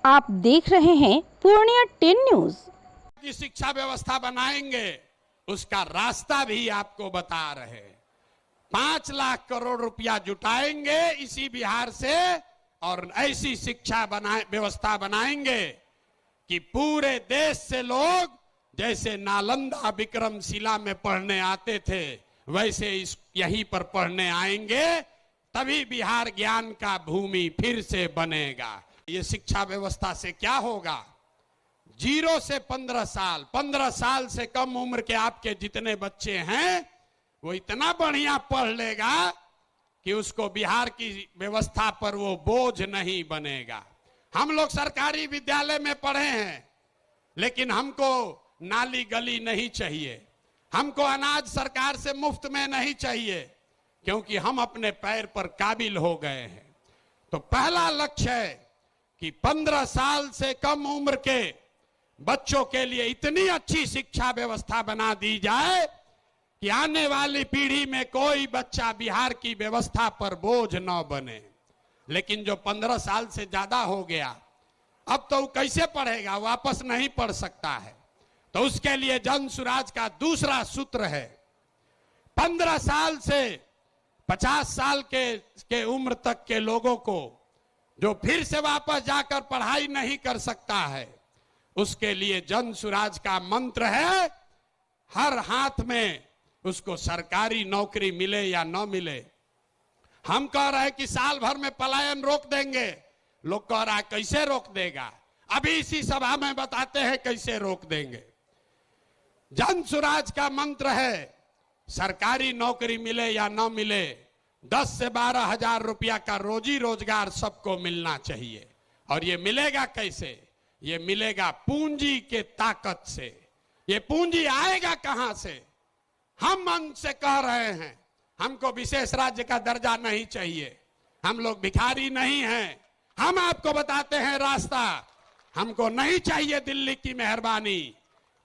आप देख रहे हैं पूर्णिया 10 न्यूज। की शिक्षा व्यवस्था बनाएंगे उसका रास्ता भी आपको बता रहे। 5 लाख करोड़ रुपया जुटाएंगे इसी बिहार से और ऐसी शिक्षा व्यवस्था बनाएंगे कि पूरे देश से लोग जैसे नालंदा विक्रमशिला में पढ़ने आते थे वैसे यहीं पर पढ़ने आएंगे, तभी बिहार ज्ञान का भूमि फिर से बनेगा। ये शिक्षा व्यवस्था से क्या होगा? 0 से 15 साल, 15 साल से कम उम्र के आपके जितने बच्चे हैं वो इतना बढ़िया पढ़ लेगा कि उसको बिहार की व्यवस्था पर वो बोझ नहीं बनेगा। हम लोग सरकारी विद्यालय में पढ़े हैं, लेकिन हमको नाली गली नहीं चाहिए, हमको अनाज सरकार से मुफ्त में नहीं चाहिए, क्योंकि हम अपने पैर पर काबिल हो गए हैं। तो पहला लक्ष्य है कि 15 साल से कम उम्र के बच्चों के लिए इतनी अच्छी शिक्षा व्यवस्था बना दी जाए कि आने वाली पीढ़ी में कोई बच्चा बिहार की व्यवस्था पर बोझ न बने। लेकिन जो 15 साल से ज्यादा हो गया, अब तो कैसे पढ़ेगा? वापस नहीं पढ़ सकता है। तो उसके लिए जन सुराज का दूसरा सूत्र है, 15 साल से 50 साल के उम्र तक के लोगों को जो फिर से वापस जाकर पढ़ाई नहीं कर सकता है, उसके लिए जन सुराज का मंत्र है, हर हाथ में उसको सरकारी नौकरी मिले या न मिले। हम कह रहे हैं कि साल भर में पलायन रोक देंगे, लोग कह रहा है कैसे रोक देगा? अभी इसी सभा में बताते हैं कैसे रोक देंगे। जन सुराज का मंत्र है, सरकारी नौकरी मिले या न मिले, 10 से 12 हजार रुपया का रोजी रोजगार सबको मिलना चाहिए। और ये मिलेगा कैसे? ये मिलेगा पूंजी के ताकत से। ये पूंजी आएगा कहां से? हम मन से कह रहे हैं, हमको विशेष राज्य का दर्जा नहीं चाहिए, हम लोग भिखारी नहीं हैं। हम आपको बताते हैं रास्ता। हमको नहीं चाहिए दिल्ली की मेहरबानी।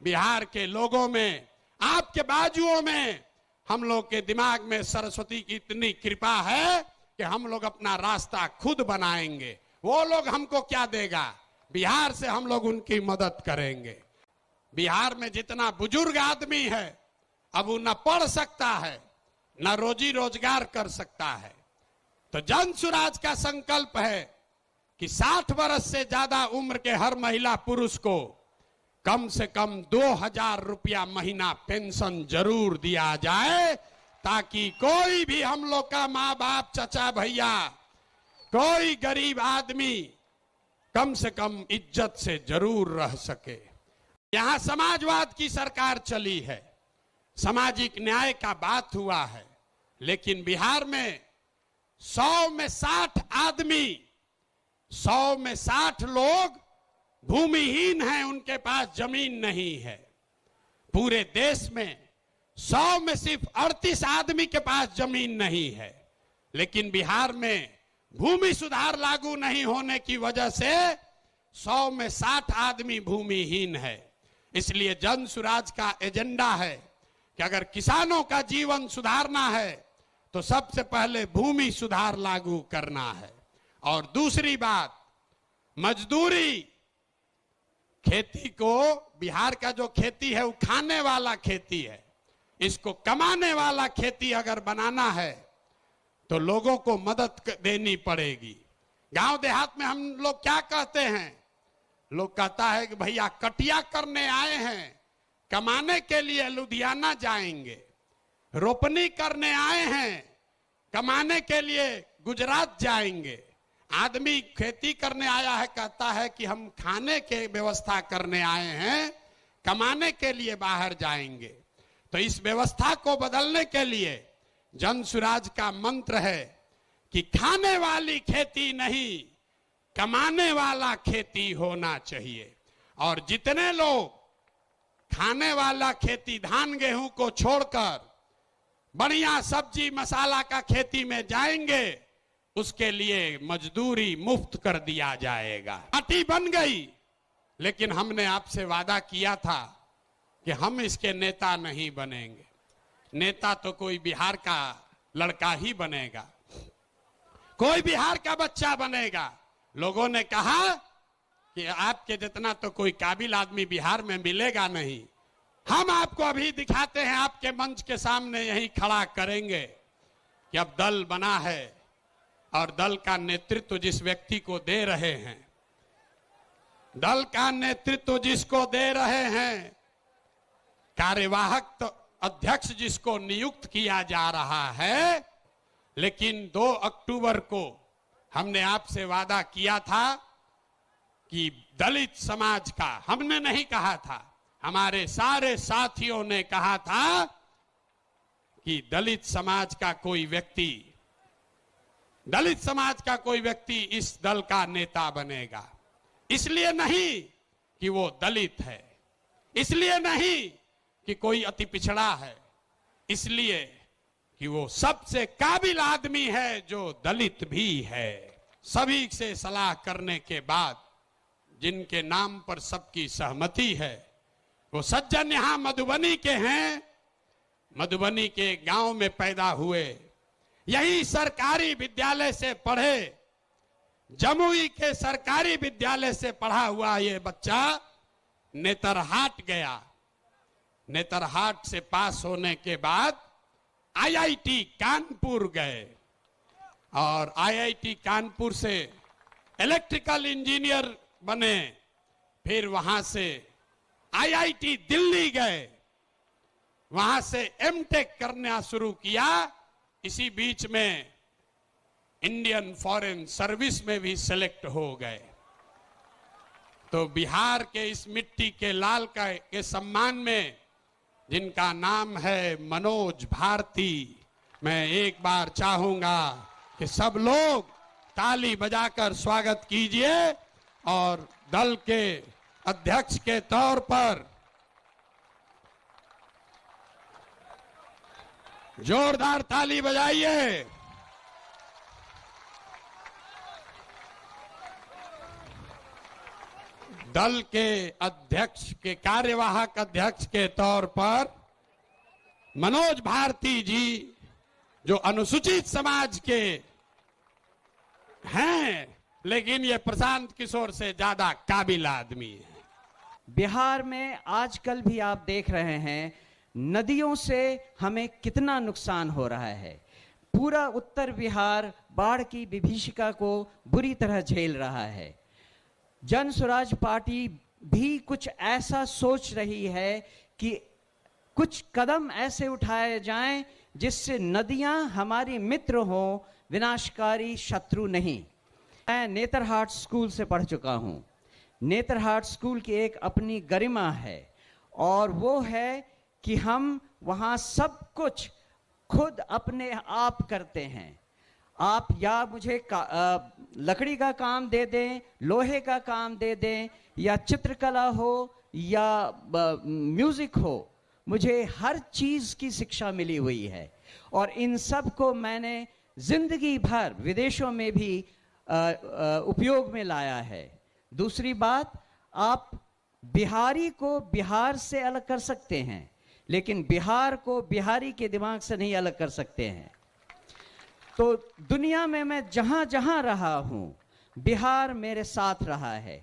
बिहार के लोगों में, आपके बाजुओं में, हम लोग के दिमाग में सरस्वती की इतनी कृपा है कि हम लोग अपना रास्ता खुद बनाएंगे। वो लोग हमको क्या देगा? बिहार से हम लोग उनकी मदद करेंगे। बिहार में जितना बुजुर्ग आदमी है, अब वो न पढ़ सकता है न रोजी रोजगार कर सकता है। तो जन सुराज का संकल्प है कि 60 वर्ष से ज्यादा उम्र के हर महिला पुरुष को कम से कम 2000 रुपया महीना पेंशन जरूर दिया जाए, ताकि कोई भी हम लोग का माँ बाप, चचा भैया, कोई गरीब आदमी कम से कम इज्जत से जरूर रह सके। यहां समाजवाद की सरकार चली है, सामाजिक न्याय का बात हुआ है, लेकिन बिहार में 100 में 60 आदमी, 100 में 60 लोग भूमिहीन हैं, उनके पास जमीन नहीं है। पूरे देश में 100 में सिर्फ 38 आदमी के पास जमीन नहीं है। लेकिन बिहार में भूमि सुधार लागू नहीं होने की वजह से 100 में 60 आदमी भूमिहीन है। इसलिए जन सुराज का एजेंडा है कि अगर किसानों का जीवन सुधारना है तो सबसे पहले भूमि सुधार लागू करना है। और दूसरी बात, मजदूरी। खेती को, बिहार का जो खेती है वो खाने वाला खेती है, इसको कमाने वाला खेती अगर बनाना है तो लोगों को मदद देनी पड़ेगी। गांव देहात में हम लोग क्या कहते हैं? लोग कहता है कि भैया कटिया करने आए हैं, कमाने के लिए लुधियाना जाएंगे, रोपनी करने आए हैं, कमाने के लिए गुजरात जाएंगे। आदमी खेती करने आया है, कहता है कि हम खाने के व्यवस्था करने आए हैं, कमाने के लिए बाहर जाएंगे। तो इस व्यवस्था को बदलने के लिए जन सुराज का मंत्र है कि खाने वाली खेती नहीं, कमाने वाला खेती होना चाहिए। और जितने लोग खाने वाला खेती, धान गेहूं को छोड़कर बढ़िया सब्जी मसाला का खेती में जाएंगे, उसके लिए मजदूरी मुफ्त कर दिया जाएगा। पार्टी बन गई, लेकिन हमने आपसे वादा किया था कि हम इसके नेता नहीं बनेंगे। नेता तो कोई बिहार का लड़का ही बनेगा, कोई बिहार का बच्चा बनेगा। लोगों ने कहा कि आपके जितना तो कोई काबिल आदमी बिहार में मिलेगा नहीं। हम आपको अभी दिखाते हैं, आपके मंच के सामने यही खड़ा करेंगे कि अब दल बना है और दल का नेतृत्व जिस व्यक्ति को दे रहे हैं, दल का नेतृत्व जिसको दे रहे हैं, कार्यवाहक तो अध्यक्ष जिसको नियुक्त किया जा रहा है। लेकिन 2 अक्टूबर को हमने आपसे वादा किया था कि दलित समाज का, हमने नहीं कहा था, हमारे सारे साथियों ने कहा था कि दलित समाज का कोई व्यक्ति इस दल का नेता बनेगा। इसलिए नहीं कि वो दलित है, इसलिए नहीं कि कोई अति पिछड़ा है, इसलिए कि वो सबसे काबिल आदमी है जो दलित भी है। सभी से सलाह करने के बाद जिनके नाम पर सबकी सहमति है, वो सज्जन यहां मधुबनी के हैं, मधुबनी के गांव में पैदा हुए, यही सरकारी विद्यालय से पढ़े, जमुई के सरकारी विद्यालय से पढ़ा हुआ ये बच्चा नेतरहाट गया। नेतरहाट से पास होने के बाद आईआईटी कानपुर गए और आईआईटी कानपुर से इलेक्ट्रिकल इंजीनियर बने। फिर वहां से आईआईटी दिल्ली गए, वहां से एमटेक करना शुरू किया। इसी बीच में इंडियन फॉरेन सर्विस में भी सेलेक्ट हो गए। तो बिहार के इस मिट्टी के लाल के सम्मान में जिनका नाम है मनोज भारती, मैं एक बार चाहूंगा कि सब लोग ताली बजाकर स्वागत कीजिए और दल के अध्यक्ष के तौर पर जोरदार ताली बजाइए। दल के अध्यक्ष के कार्यवाहक अध्यक्ष के तौर पर मनोज भारती जी, जो अनुसूचित समाज के हैं, लेकिन ये प्रशांत किशोर से ज्यादा काबिल आदमी है। बिहार में आजकल भी आप देख रहे हैं नदियों से हमें कितना नुकसान हो रहा है। पूरा उत्तर बिहार बाढ़ की विभीषिका को बुरी तरह झेल रहा है। जन स्वराज पार्टी भी कुछ ऐसा सोच रही है कि कुछ कदम ऐसे उठाए जाएं जिससे नदियां हमारी मित्र हों, विनाशकारी शत्रु नहीं। मैं नेतरहाट स्कूल से पढ़ चुका हूं। नेतरहाट स्कूल की एक अपनी गरिमा है और वो है कि हम वहाँ सब कुछ खुद अपने आप करते हैं। आप या मुझे लकड़ी का काम दे दें, लोहे का काम दे दें, या चित्रकला हो या म्यूजिक हो, मुझे हर चीज़ की शिक्षा मिली हुई है और इन सब को मैंने जिंदगी भर विदेशों में भी उपयोग में लाया है। दूसरी बात, आप बिहारी को बिहार से अलग कर सकते हैं, लेकिन बिहार को बिहारी के दिमाग से नहीं अलग कर सकते हैं। तो दुनिया में मैं जहां जहां रहा हूं, बिहार मेरे साथ रहा है।